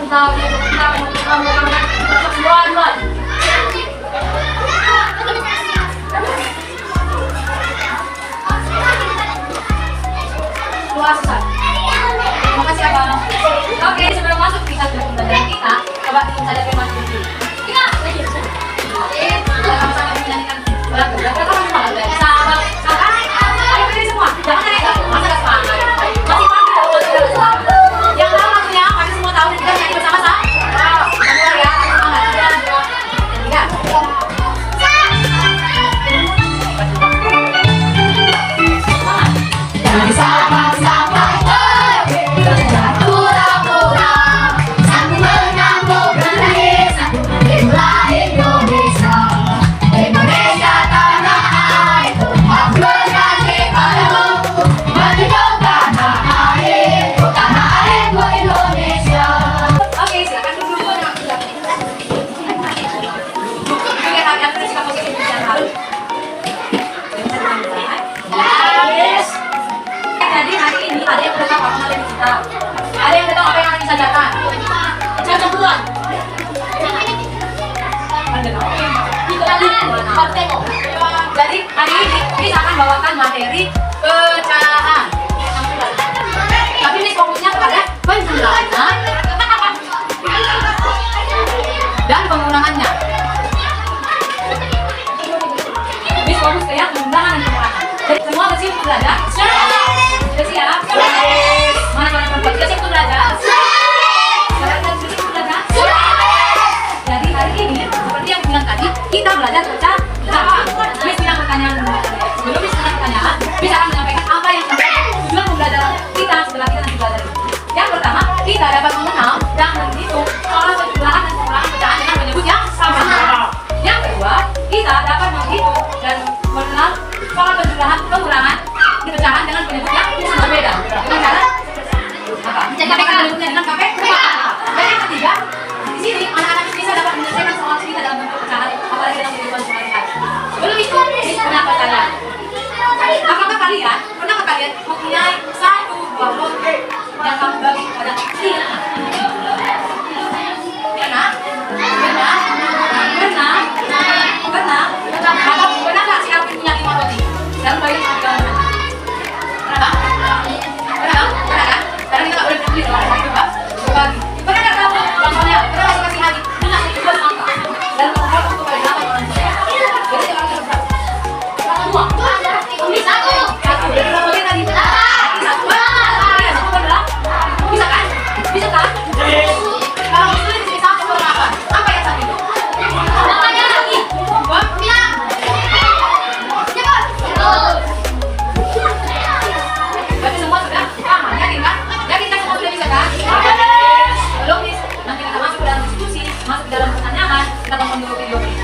Luasan. Terima kasih abang. Oke, sebelum masuk kita ke pembelajaran kita, coba saja firman dulu. Kita sama-sama menyanyikan lagu. Sahabat, ayo berdiri semua. Jangan naik, masa gak semangat. Masih pagi loh, yang tahu lagunya, pasti semua tahu dan kita nyanyi bersama-sama. Keluar ya, semangat. Tiga. Jadi sama-sama berjalan pura-pura sambil menyambut berdiri itulah Indonesia. Indonesia tanah airku, aku bernyanyi padamu menunjuk tanah airku Indonesia. Oke, silakan duduk. Oke, kalian terus kamu posisi bicara. Yes. Jadi hari ini ada yang bertanya apa materi kita, ada yang bertanya apa yang akan disajikan. Jangan bulan. Jadi hari ini kita akan bawakan materi pecahan. Tapi ini fokusnya kepada penjelasan dan penggunaannya. Ini fokus ke yang penggunaan dan penggunaan. Jadi semua bersih untuk belajar. Sudah siap? Mana perempuan? Sudah siap untuk belajar? Sudah siap untuk belajar? Jadi hari ini seperti yang bilang tadi, kita belajar baca ucapan. Miss bilang pertanyaan sebelum Miss bilang pertanyaan, Miss akan menyampaikan apa yang tujuan pembelajaran kita setelah kita nanti belajar ini. Yang pertama, kita dapat mengenal dan menghitung soal penjumlahan dan pengulangan pecahan dengan menyebut yang sama. Yang kedua, kita dapat menghitung dan mengenal soal pengulangan pecahan dengan penyebut yang berbeda. Dengan cara apa? Mencapai bentuknya dengan pakai pecahan. Dan yang ketiga, di sini anak-anak bisa dapat menyelesaikan soal kita dalam bentuk pecahan, apalagi dalam kehidupan sehari-hari. Sebelum itu, pernah pertanyaan. Apakah kalian mempunyai satu buah roti yang kamu bagi kepada kita? Pernah? Atau pernah nggak si Alvin punya 5 roti? Dan bagi kita. Pernah? Karena kita nggak boleh beli kalau hari itu bagi. Pernah nggak kamu? Contohnya, pernah nggak kasih hati? Pernah kasih jual angka dan mengobrol untuk bagi nama orang tua. Jadi orang kita berapa? Semua. Ini satu. Jadi berapa roti tadi? Satu. Bisa kan? Bisa kan? Kalau sulit di satu berapa? Apa yang satu itu? Namanya lagi. Berarti semua sudah paham, yakin kan? Yakin kan semua sudah bisa kan? Belum nih, nanti kita masuk ke dalam diskusi, masuk ke dalam pertanyaan, kita tonton dulu video ini.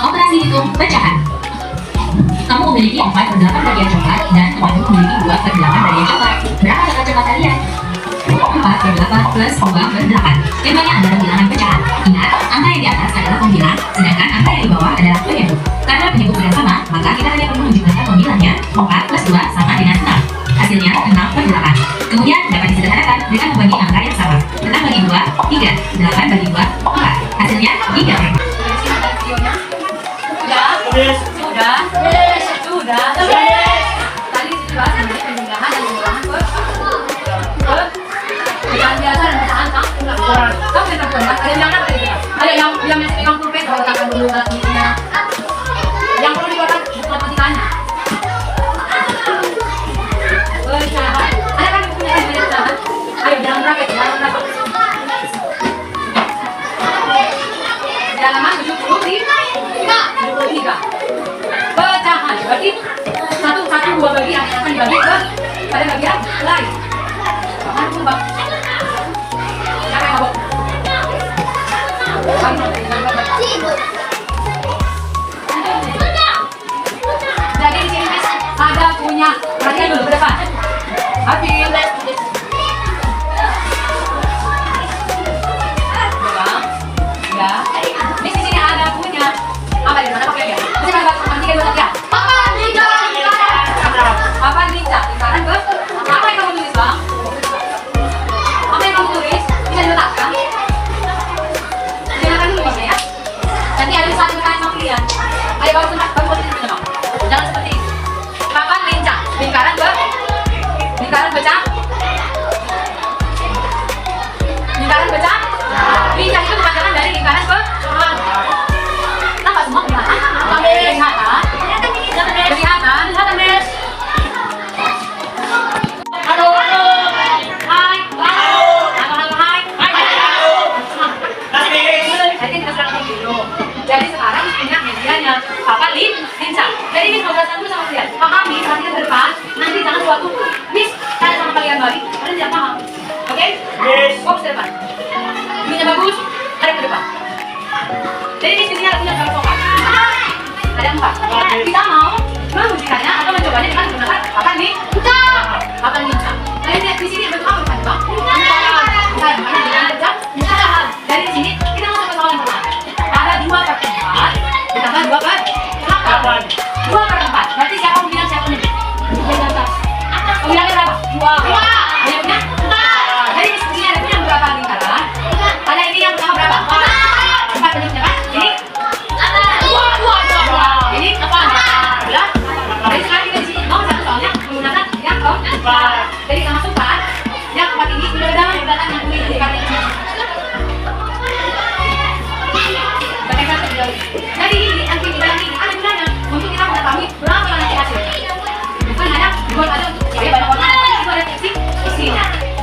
Operasi hitung pecahan. Kamu memiliki 4/8 bagian coklat dan temanmu memiliki 2/8 bagian coklat. Berapa total coklat kalian? 4/8 plus 2/8. Temanya adalah bilangan pecahan. Ingat, angka yang di atas adalah pembilang, sedangkan angka yang di bawah adalah penyebut. Karena penyebut sudah sama, maka kita hanya perlu menunjukkan pembilangnya. 4 plus 2 sama dengan 6. Hasilnya 6/8. Kemudian dapat disederhanakan dengan membagi angka yang sama. 6 bagi 2, 3. 8 bagi 2, 4. Hasilnya 3. Sudah. Tadi dibahas mengenai penjumlahan dan pengulangan pecahan biasa dan pecahan campuran. Kamu yang terbuat, ada yang apa itu? Ada yang bilang pulpen kalau letakkan dulu alatnya. Yang perlu dikeluarkan matematikanya. Pecahan. Ada kan yang punya banyak pecahan? Ayo jangan berapa ya? Halaman 73. Pecahan. Berarti satu dua bagian yang akan dibagi ke pada bagian lain. Jangan lupa. Siapa yang mabok? Jadi di sini ada punya perhatian dulu ke depan. Ambil. Ya. Di sini ada punya apa di mana pakai ya? Bisa enggak tiga dua ya? Papan lincah. Papan lincah. Sekarang ke apa yang kamu tulis, Bang?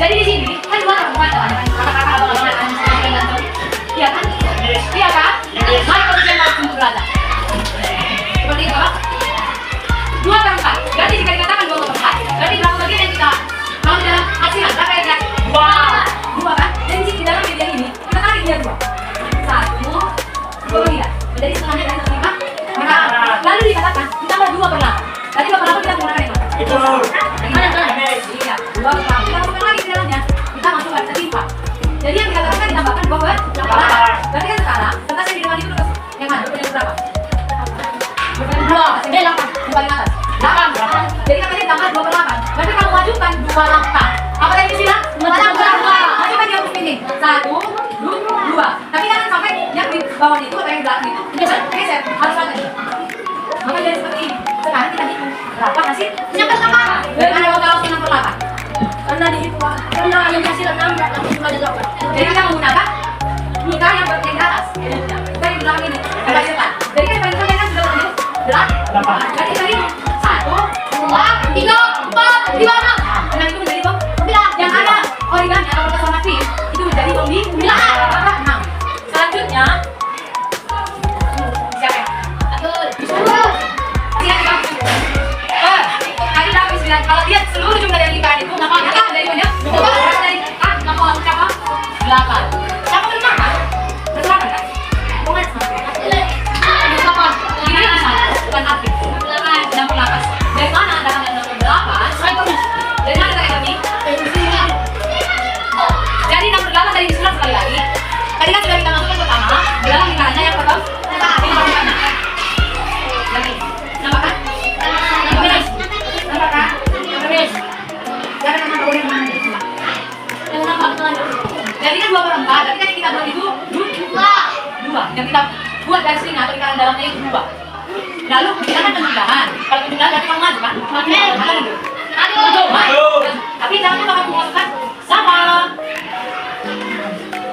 Jadi di sini kan dua perempuan kan, kakak-kakak abang-abangan kan, ganteng. Iya kan? Iya kan? Mari posisi yang langsung berada. Seperti itu kan? 2/4. Berarti jika dikatakan 2/4, berarti berapa bagian yang kita kalau di dalam hasilan berapa yang kita? Dua kan? Jadi di dalam median ini kita tarik dia 2. 1, 2 bagian. Jadi setengahnya dari 1/5. Maka lalu dikatakan ditambah 2/8. Berarti 2/8 kita menggunakan yang mana? Itu. Iya, 2/8. Kita masukkan lagi di dalamnya. Kita masukkan setimpa. Jadi yang dikatakan ditambahkan 2/8. Berarti kan sekarang kertas yang di depan itu yang mana? Yang berapa? 2, 8, yang paling atas 8. Jadi katanya ditambah 2/8. Berarti kamu majukan 2 langkah. Apa tadi bilang? Majukan di hapus ini 1, 2. Tapi jangan sampai yang di bawah itu atau yang di belakang itu geser, harus banget. Maka jadi seperti ini. Sekarang kita hitung berapa hasil? Yang pertama. Dengan ada total 6/8. Karena dihitung, karena yang hasil 6 berarti cuma ada 8. Jadi kita menggunakan muka yang di atas. Kita di belakang ini. Kita depan. Jadi kan paling kalian kan sudah berhitung 8. Jadi kita hitung 1, 2, 3, 4, 5, 6. Karena itu menjadi bom 9. Yang ada origami atau kertas warna pink itu menjadi bom di 9. Selanjutnya siapa ya? Tadi udah habis bilang kalau dia seluruh jumlah dari lingkaran itu nama dari banyak dari nama siapa? 8. Siapa benar kan? Benar kan? Bukan ini bisa bukan aktif. 68. Dari mana ada 68? Dari mana dari kami? Jadi 68 dari surat sekali lagi. Tadi kan sudah kita masukkan pertama di dalam lingkarannya yang pertama. Ini masukkannya. Lagi. Nampak kan? Nampak kan? Jangan nampak boleh mana di sini. Yang nampak jadi kan 2/4. Tapi kan kita buat itu 2. Yang kita buat dari sini atau lingkaran dalamnya itu 2. Lalu kita kan penjumlahan. Kalau penjumlahan berarti kamu maju kan? Maju. Tapi jangan lupa kamu masukkan sama.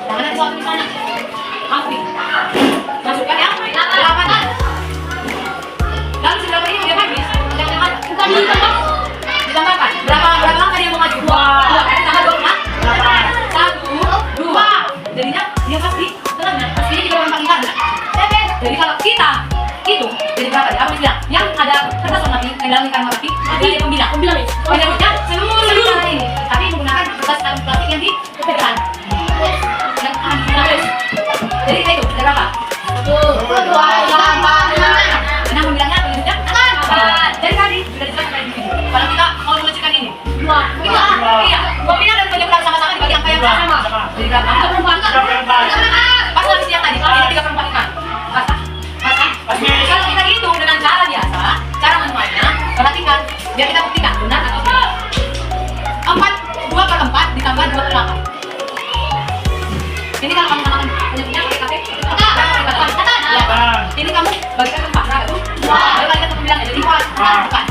Jangan ada sesuatu di sana. Ambil. Masukkan ya. 8 kan? Lalu sudah ini udah habis. Jangan mana? Bukan ditambahkan. Berapa langkah dia mau maju? 2. Kan tambah 2 kan? 1, 2. Jadinya dia pasti tengahnya. Pastinya di bawah lingkaran kan? Jadi kalau kita itu jadi berapa ya? Aku bilang yang ada kertas warna pink, yang dalam lingkaran warna pink, dia pembilang. Pembilangnya seluruh lingkaran ini, tapi menggunakan kertas atau plastik yang di depan. Yang akan digunakan. Jadi kita itu ada berapa? 1, 2, 8, 9. Karena pembilangnya penunjuknya 8. Jadi tadi sudah dijelaskan di sini. Kalau kita mau menunjukkan ini 2. Iya, pembilang dan penjumlahan sama-sama dibagi angka yang sama. Jadi berapa? 3/4. Pas habis yang tadi, ini 3/4 kan? Kalau kita hitung dengan cara biasa, cara manualnya, perhatikan, biar kita buktikan benar atau tidak. 2/4 ditambah 2/8. Ini kalau kamu namakan penyebutnya pakai KP, ini kamu bagikan ke 4, berapa tuh? 2. Lalu bagikan ke pembilangnya, jadi 4. Bukan,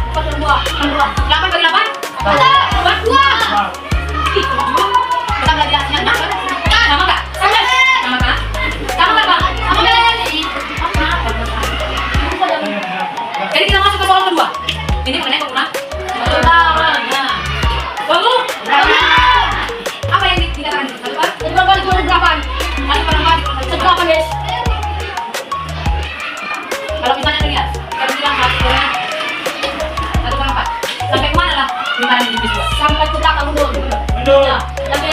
8 bagi 8? 2. Ih, 7. Kita belajar hasilnya, sama nggak? Sama kan? Sama nggak Bang? Sama nggak? Jadi kita masuk ke soal kedua. Ini mengenai penggunaan apa yang dikatakan itu? 1/8. 1/8 guys. Kalau misalnya lihat, kita bilang 1/4. Sampai kemana lah lingkaran ini bisa? Sampai ke belakang dulu.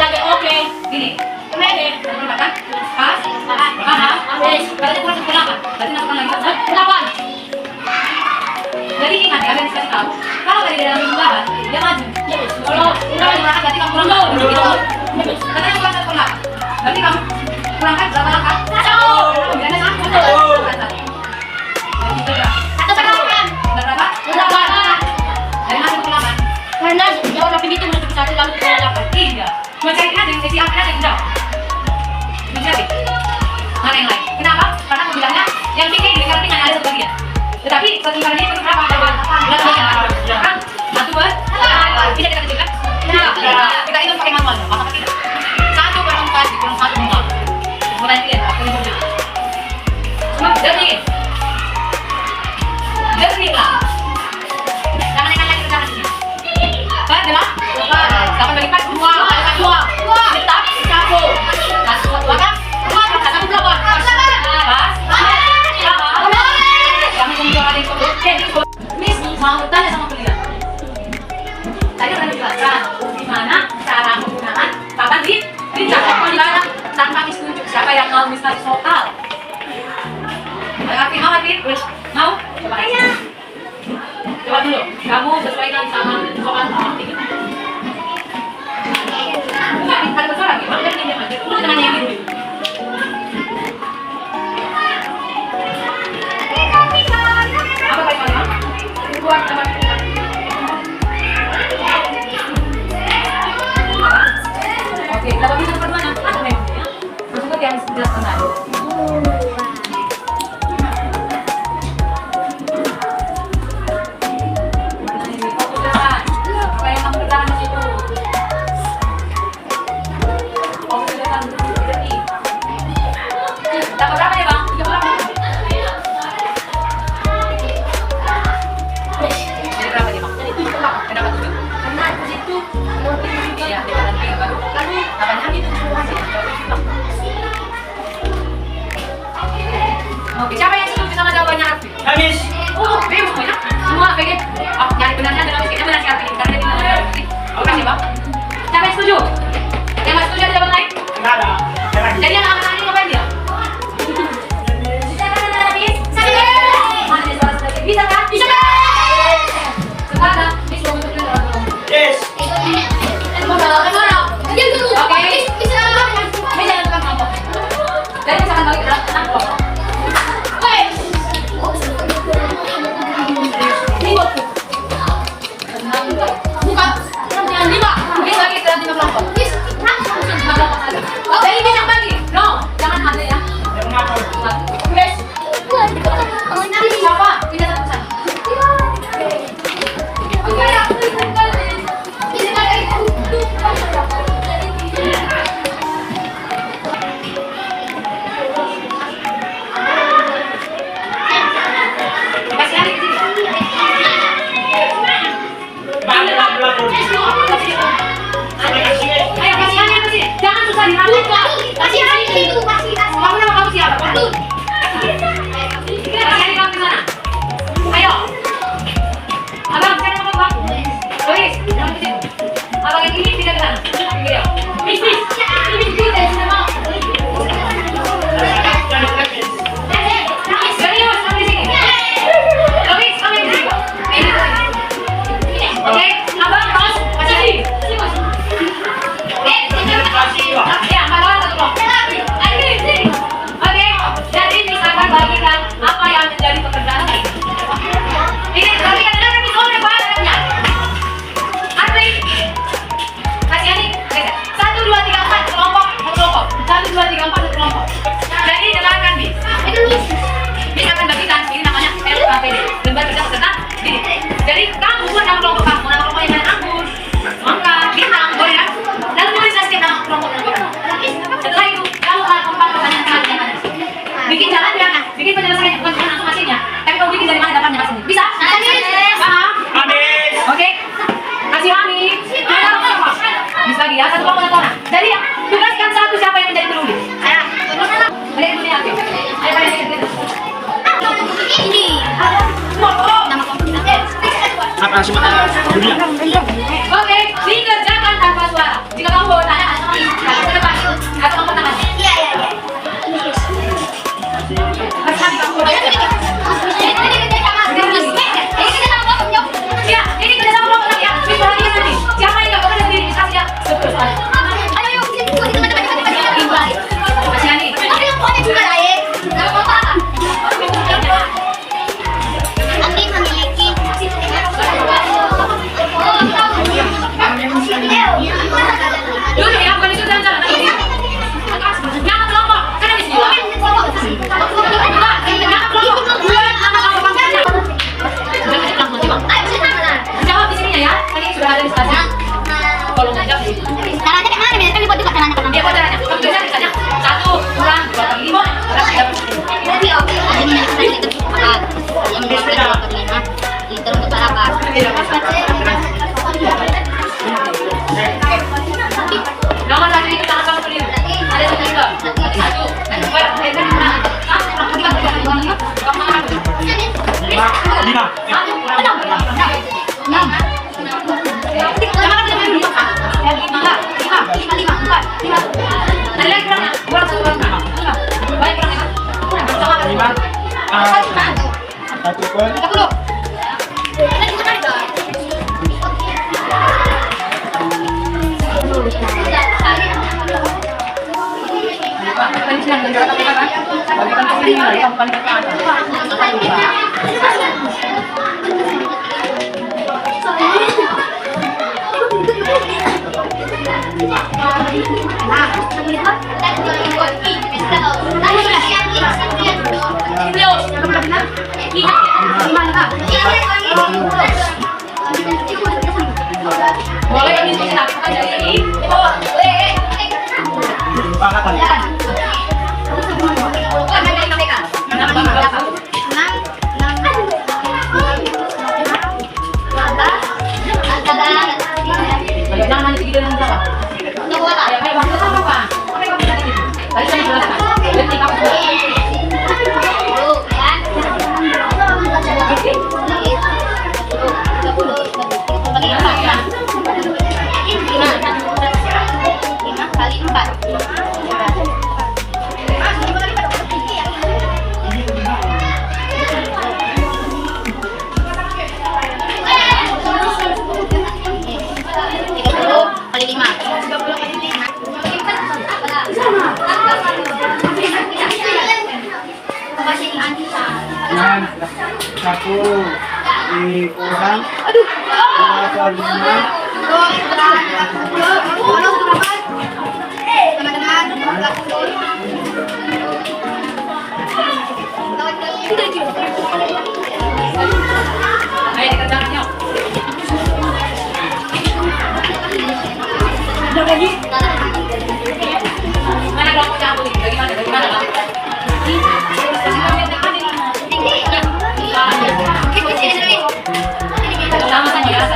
Lagi oke. Gini. Ini 1/4 kan? Pas. Paham? Berarti kurang 1/8. Berarti masukkan lagi 8. Jadi ingat ya, yang dikasih tahu. Kalau tadi dalam jumlahan, dia maju. Kalau kurangkan berarti kamu kurang gitu. Katanya kurang 1/8. Berarti kamu kurangkan berapa langkah? 1. Kemudian 1. Berapa? 8. Dari mana 1/8? Karena jauh lebih itu menuju ke 1 lalu ke 8. Iya. Mencari ada yang sesi A, ada yang jauh. Mencari. Mana yang lain? Kenapa? Karena aku bilangnya yang tinggi di lingkaran hanya ada satu bagian. Tetapi satu lingkaran ini perlu berapa? 11 bagian. Kan? 1 per 8. Bisa kita kecilkan? Kita hitung pakai manual. Apakah tidak? 1/4 dikurang 1/4. Mulai lihat. Aku lihat dulu. Jernih. Jernih lah. Jangan yang lagi kerjakan di sini. 8 bagi 4, 2. akan dijelaskan gimana cara menggunakan papan di catat tanpa tunjuk siapa yang mau misalnya total. Hati mau hati, mau coba aja. Coba dulu, kamu sesuaikan sama soal tiga. Bukan, ada bersuara lagi, mau jadi aja. Udah dengan yang ini. Apa paling mana? Buat apa? Oke, kita bagi satu per dua nanti ada memangnya. Maksudnya yang dijelaskan tadi. Apa yang kamu kerjakan di situ? Fokus depan berarti. Dapat berapa ya bang? 3 berapa? Jadi berapa nih bang? Jadi 7 bang. Dapat 7? Karena di situ iya, di kanan kiri baru. Lalu apanya gitu? Oke, siapa yang setuju sama jawabannya Arfi? Habis. Oh, bingung semuanya? Semua pengen? Oh, nyari benarnya dengan miskinnya benar sih Arfi. Karena dia tidak benar. Oke, kasih bang. Siapa yang setuju? Yang nggak setuju ada jawaban lain? Enggak ada. Jadi yang akan tadi ngapain dia? Bisa kan ada habis? Bisa. Mana dia suara sedikit? Bisa kan? Bisa. Sekarang, Miss mau bentuk dulu. Yes. Oke. Bisa. Ini jangan tukang kelompok. Jadi misalkan bagi ke 6 kelompok. Bukan. Yang 5. Ini bagi ke 5 kelompok. 5 kelompok saja. Jadi bisa bagi. No, jangan ada ya. Yang ngatur. Guys. Siapa? Pindah satu sana. Kasih hari ke sini. Ayo kasih hari ke sini. Jangan susah diralat. Kasih hari itu. Kamu nama kamu siapa? Kasih hari kamu di sana. Ayo. Abang, saya nama kamu bang. Luis, jangan ke situ. Abang yang ini tidak ke sana. Gini ya. Miss. Serius, kamu di sini. Luis, kamu di sini. Oke, abang, terus kasih hari. Ya, malah satu kelompok. Oke, jadi Miss akan bagikan apa yang menjadi pekerjaan ini. Ini tadi kan ada Miss oleh barangnya. Arti, kasih ini. 1, 2, 3, 4 kelompok, satu kelompok. 1, 2, 3, 4 satu kelompok. Jadi dengarkan Miss. Miss akan bagikan ini namanya LKPD, lembar kerja peserta didik. Jadi kamu buat nama kelompok kamu, nama kelompok yang mana anggur, mangga, bintang, boleh ya? Lalu tulislah setiap nama kelompok kamu. Setelah itu, kamu akan membuat pertanyaan yang ada di sini. Bikin jalan ya, bikin penjelasannya, bukan cuma langsung hasilnya. Tapi kamu bikin dari mana dapatnya hasilnya. Bisa? Paham? Habis. Oke. Kasih Ami. Bisa lagi ya, satu kelompok satu orang. Jadi ya, tugaskan satu siapa yang menjadi penulis. Saya. Ada yang punya Ami. Ayo kalian lihat. Ini. Nama komputer. Apa sih Mak? Oke, dikerjakan tanpa suara. Jika kamu bawa tangan sama ke depan, atau angkat tangan. Iya. Kasih Ami kamu. Ya, ini kerja sama kelompok ya. Misalnya nanti, siapa yang nggak bekerja sendiri, kasih ya. Betul sekali. Kasih Ani. Dulu ya, bukan itu jalan-jalan. Jangan kelompok, kan habis dua. Jangan kelompok, buat nama kelompok bangsa. Jawab di sininya ya, tadi sudah ada di stasiun. Kalau nggak jawab, Caranya kayak mana? Biasanya dibuat juga caranya. dia buat caranya. Kamu bisa misalnya 1 kurang 2 kali 5, berarti dapat. Jadi oke. Jadi liter untuk makan. Yang dua per 5. Liter untuk sarapan. Nomor 1 itu tangan kamu sendiri. Ada 1 juga. 1. Kamu makan. 5. 1. 6. 6. 6. Boleh kami silakan dari Satu dikurang 25. Ayo dikerjakan yuk. Mana kelompok yang boleh? Bagaimana? Sama saja ya.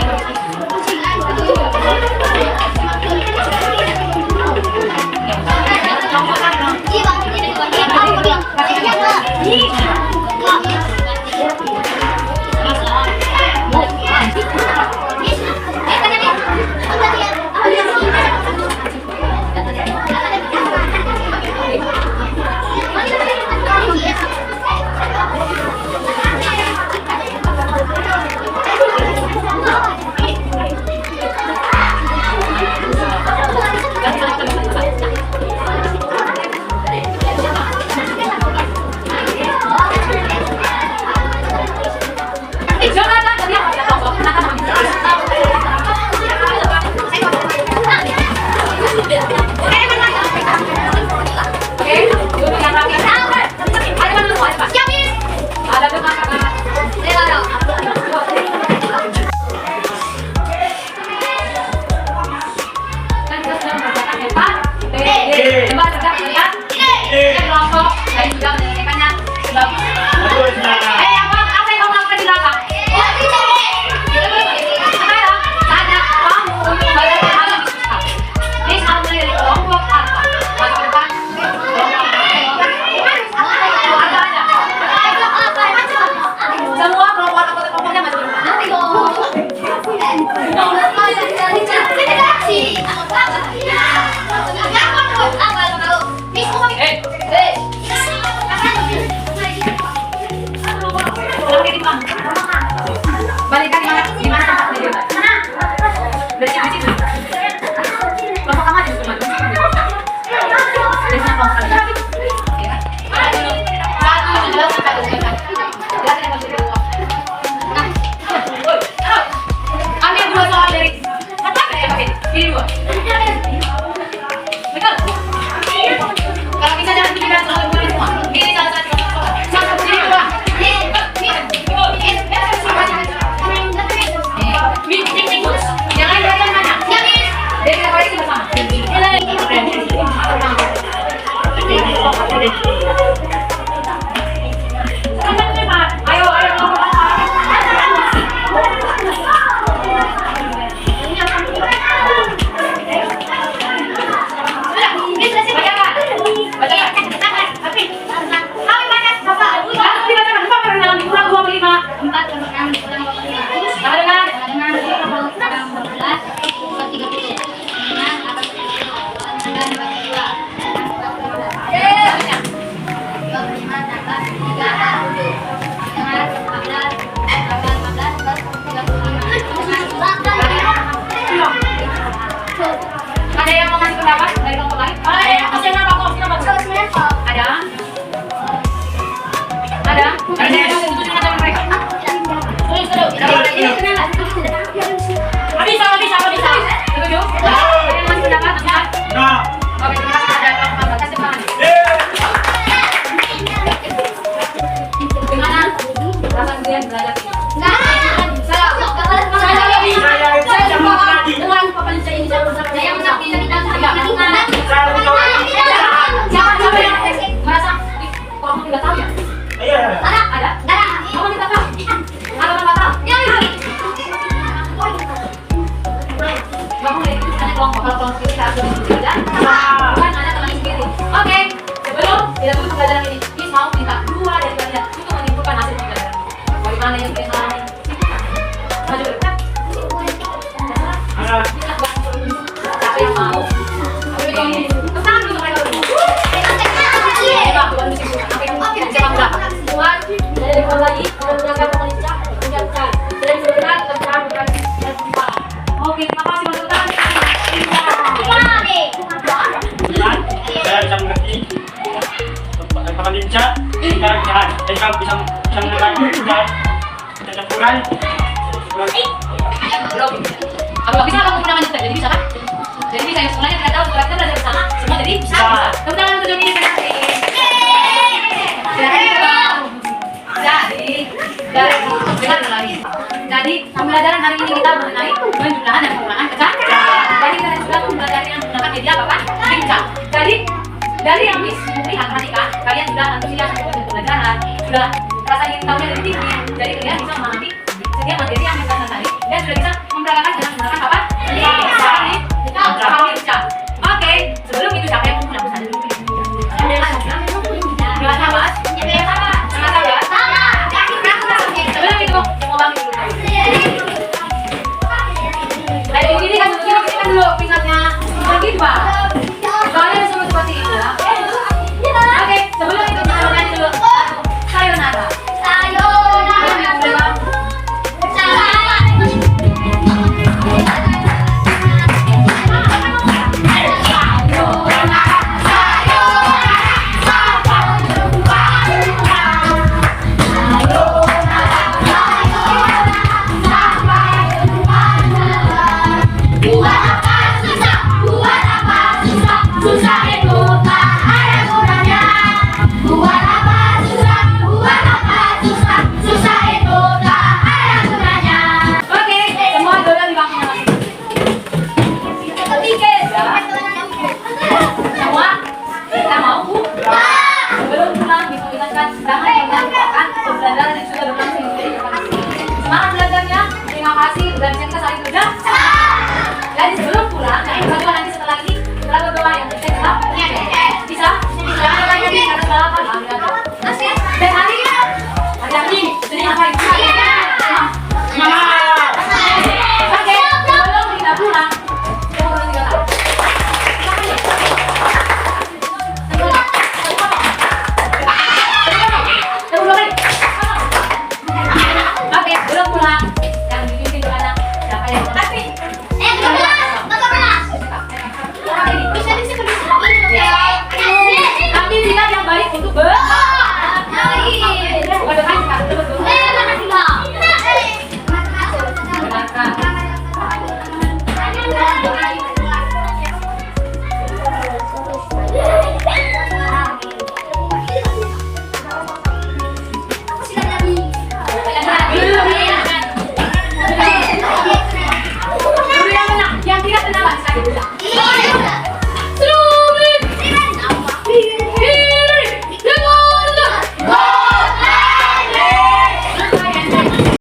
Balikan di mana tempat video? Dari situ. Kelompok kamu ada di mana? Dari sana kelompok kalian. Ambil dua soal dari apa ya pakai? Pilih dua. Betul. Kalau bisa jangan pilih soal semua. Pilih salah satu. Satu pilih dua. Yang lain belajar mana? Dari koleksi bersama. Ayo. Nggak boleh, itu hanya kelompok. Kalau kelompok kita harus berdiri dan bukan hanya teman sendiri. Oke, sebelum dilakukan pembelajaran ini, Miss mau minta 2 dari kalian untuk menyimpulkan hasil pembelajaran ini. Bagaimana yang kita alami? Maju ke depan. Siapa yang mau? Tentang dulu mereka dulu. Coba, bukan disimpulkan. Siapa berapa? Buat, dari depan lagi, menggunakan penelitian, menyiapkan. Dari sebelah, tentang, oke, terima kasih Mas Sultan. Saya bisa mengerti tentang lincah, sekarang jahat. Dan kamu bisa mengerti juga campuran. Belum. Aku bisa apa menggunakan juga, jadi bisa kan? Jadi bisa, yang sebenarnya tidak tahu, setelah kita belajar bersama, semua jadi bisa. Tepuk tangan untuk Joni, terima kasih. Jadi pembelajaran hari ini kita mengenai penjumlahan dan pengulangan kecacatan. Tadi kita sudah mempelajari yang menggunakan media apa? Lincah. Jadi dari yang Miss lihat perhatikan, kalian sudah antusias untuk pembelajaran, sudah rasa ingin tahunya lebih tinggi. Jadi kalian bisa memahami setiap materi yang kita tadi dan sudah bisa mempraktekkan dengan menggunakan apa? Lincah. Oke, sebelum itu siapa yang mau saja dulu? Gimana sahabat? Sebelum itu mau bangun dulu. Ini kan dulu pingatnya. Bagi 2.